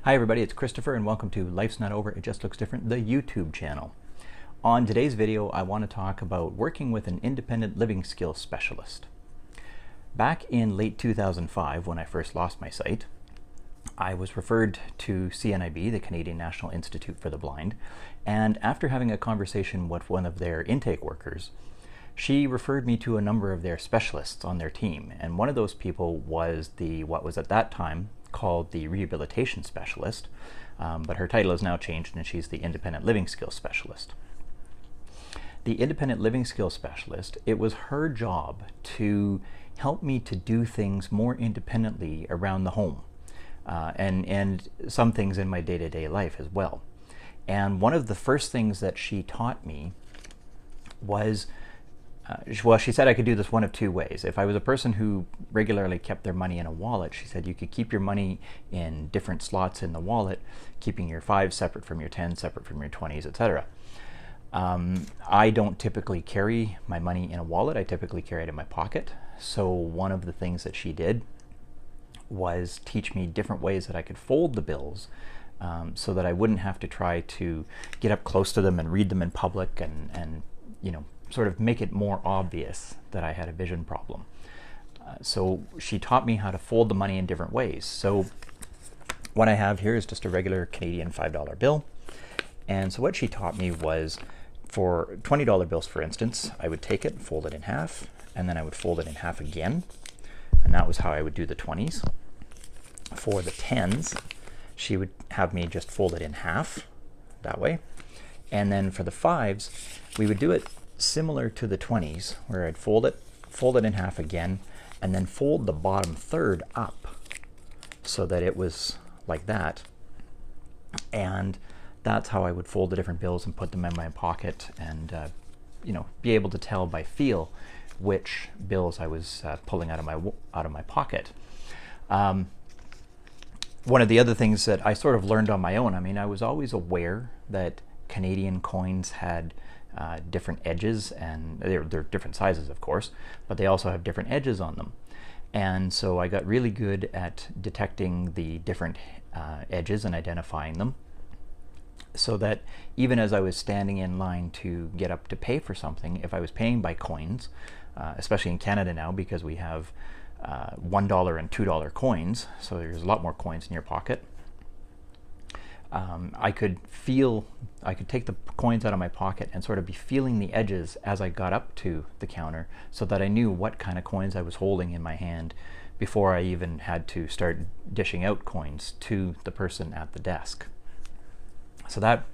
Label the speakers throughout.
Speaker 1: Hi everybody, it's Christopher and welcome to Life's Not Over, It Just Looks Different, the YouTube channel. On today's video, I want to talk about working with an independent living skills specialist. Back in late 2005, when I first lost my sight, I was referred to CNIB, the Canadian National Institute for the Blind, and after having a conversation with one of their intake workers, she referred me to a number of their specialists on their team, and one of those people was what was at that time called the Rehabilitation Specialist, but her title has now changed and she's the Independent Living Skills Specialist. The Independent Living Skills Specialist, it was her job to help me to do things more independently around the home, and some things in my day-to-day life as well. And one of the first things that she taught me was she said I could do this one of two ways. If I was a person who regularly kept their money in a wallet, she said you could keep your money in different slots in the wallet, keeping your 5s separate from your 10s, separate from your 20s, etc. I don't typically carry my money in a wallet. I typically carry it in my pocket. So one of the things that she did was teach me different ways that I could fold the bills, so that I wouldn't have to try to get up close to them and read them in public and sort of make it more obvious that I had a vision problem. So she taught me how to fold the money in different ways. So what I have here is just a regular Canadian $5 bill. And so what she taught me was, for $20 bills, for instance, I would take it, fold it in half, and then I would fold it in half again. And that was how I would do the 20s. For the 10s, she would have me just fold it in half that way. And then for the 5s, we would do it similar to the 20s, where I'd fold it in half again, and then fold the bottom third up so that it was like that. And that's how I would fold the different bills and put them in my pocket, and be able to tell by feel which bills I was pulling out of my pocket. One of the other things that I sort of learned on my own, I was always aware that Canadian coins had different edges, and they're different sizes, of course, but they also have different edges on them. And so I got really good at detecting the different edges and identifying them, so that even as I was standing in line to get up to pay for something, if I was paying by coins, especially in Canada now, because we have $1 and $2 coins, so there's a lot more coins in your pocket, I could take the coins out of my pocket and sort of be feeling the edges as I got up to the counter, so that I knew what kind of coins I was holding in my hand before I even had to start dishing out coins to the person at the desk. So that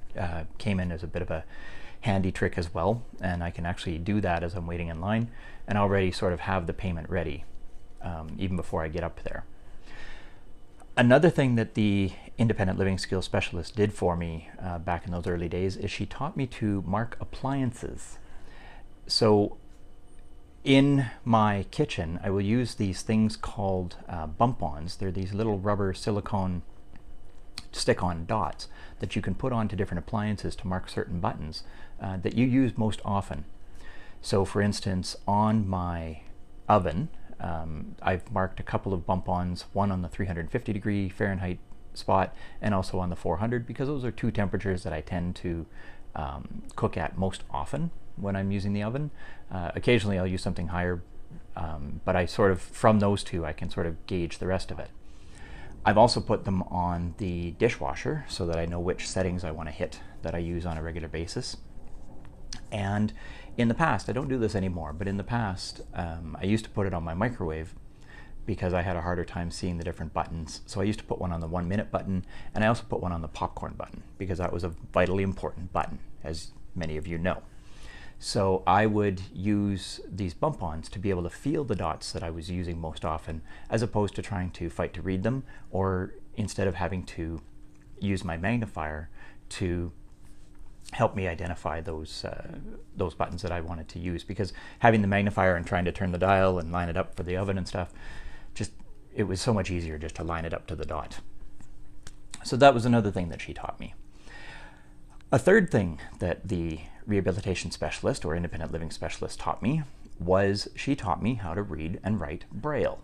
Speaker 1: came in as a bit of a handy trick as well, and I can actually do that as I'm waiting in line and already sort of have the payment ready even before I get up there. Another thing that the Independent Living Skills Specialist did for me back in those early days is she taught me to mark appliances. So in my kitchen, I will use these things called bump-ons. They're these little rubber silicone stick-on dots that you can put onto different appliances to mark certain buttons that you use most often. So for instance, on my oven, I've marked a couple of bump-ons, one on the 350 degree Fahrenheit spot and also on the 400, because those are two temperatures that I tend to cook at most often when I'm using the oven. Occasionally I'll use something higher, but I sort of, from those two, I can sort of gauge the rest of it. I've also put them on the dishwasher so that I know which settings I want to hit that I use on a regular basis. And in the past, I don't do this anymore, but in the past, I used to put it on my microwave because I had a harder time seeing the different buttons. So I used to put one on the 1-minute button, and I also put one on the popcorn button because that was a vitally important button, as many of you know. So I would use these bump-ons to be able to feel the dots that I was using most often, as opposed to trying to fight to read them, or instead of having to use my magnifier to help me identify those buttons that I wanted to use, because having the magnifier and trying to turn the dial and line it up for the oven and stuff, it was so much easier just to line it up to the dot. So that was another thing that she taught me. A third thing that the Rehabilitation Specialist or Independent Living Specialist taught me was she taught me how to read and write Braille.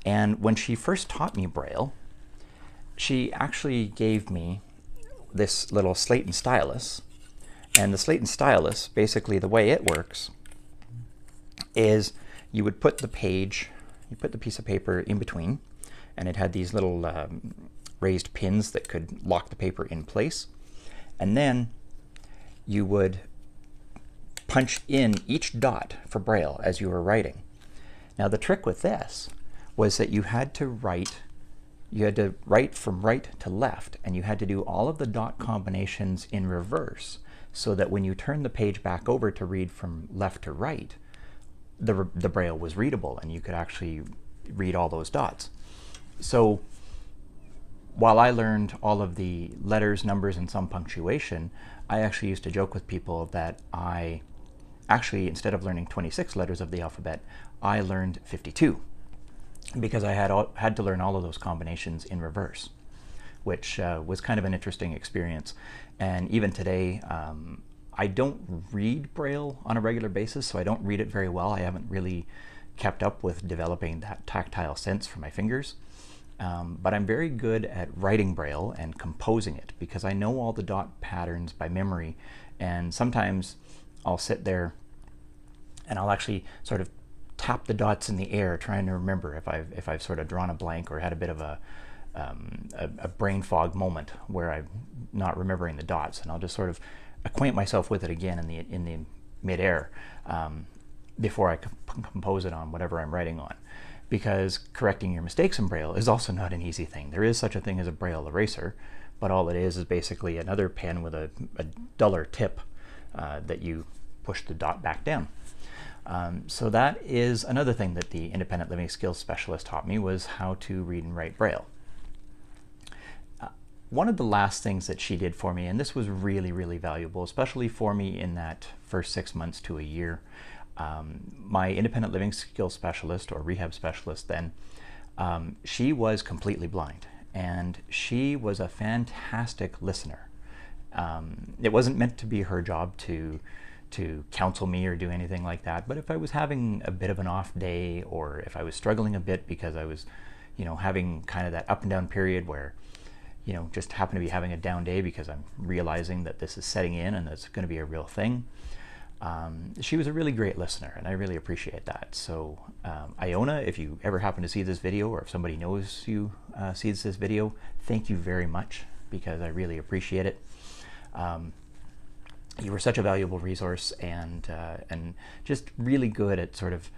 Speaker 1: And when she first taught me Braille, she actually gave me this little slate and stylus. And the slate and stylus, basically the way it works is you would put the page, you put the piece of paper in between, and it had these little raised pins that could lock the paper in place. And then you would punch in each dot for Braille as you were writing. Now the trick with this was that you had to write from right to left, and you had to do all of the dot combinations in reverse, so that when you turn the page back over to read from left to right, the Braille was readable and you could actually read all those dots. So while I learned all of the letters, numbers, and some punctuation, I actually used to joke with people that I actually, instead of learning 26 letters of the alphabet, I learned 52, because I had to learn all of those combinations in reverse, which was kind of an interesting experience. And even today, I don't read Braille on a regular basis, so I don't read it very well. I haven't really kept up with developing that tactile sense for my fingers. But I'm very good at writing Braille and composing it, because I know all the dot patterns by memory. And sometimes I'll sit there and I'll actually sort of tap the dots in the air, trying to remember if I've sort of drawn a blank or had a bit of a brain fog moment where I'm not remembering the dots, and I'll just sort of acquaint myself with it again in the mid-air before I compose it on whatever I'm writing on. Because correcting your mistakes in Braille is also not an easy thing. There is such a thing as a Braille eraser, but all it is basically another pen with a duller tip that you push the dot back down. So that is another thing that the Independent Living Skills Specialist taught me, was how to read and write Braille. One of the last things that she did for me, and this was really, really valuable, especially for me in that first 6 months to a year, my Independent Living Skills Specialist, or Rehab Specialist then, she was completely blind, and she was a fantastic listener. It wasn't meant to be her job to counsel me or do anything like that, but if I was having a bit of an off day, or if I was struggling a bit because I was, having kind of that up and down period where, just happen to be having a down day because I'm realizing that this is setting in and it's going to be a real thing. She was a really great listener, and I really appreciate that. So Iona, if you ever happen to see this video, or if somebody knows you sees this video, thank you very much, because I really appreciate it. You were such a valuable resource, and just really good at sort of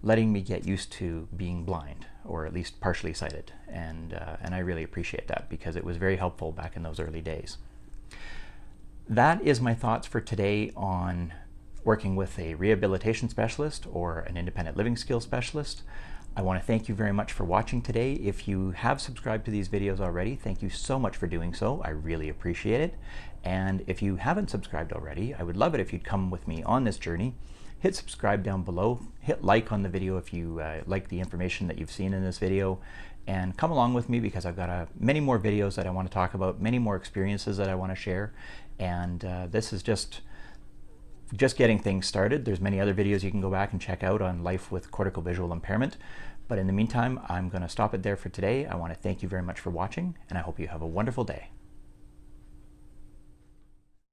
Speaker 1: letting me get used to being blind, or at least partially sighted, and I really appreciate that, because it was very helpful back in those early days. That is my thoughts for today on working with a rehabilitation specialist or an independent living skills specialist. I want to thank you very much for watching today. If you have subscribed to these videos already, thank you so much for doing so. I really appreciate it. And if you haven't subscribed already, I would love it if you'd come with me on this journey. Hit subscribe down below, hit like on the video if you like the information that you've seen in this video, and come along with me, because I've got many more videos that I want to talk about, many more experiences that I want to share, and this is just getting things started. There's many other videos you can go back and check out on life with cortical visual impairment, but in the meantime, I'm going to stop it there for today. I want to thank you very much for watching, and I hope you have a wonderful day.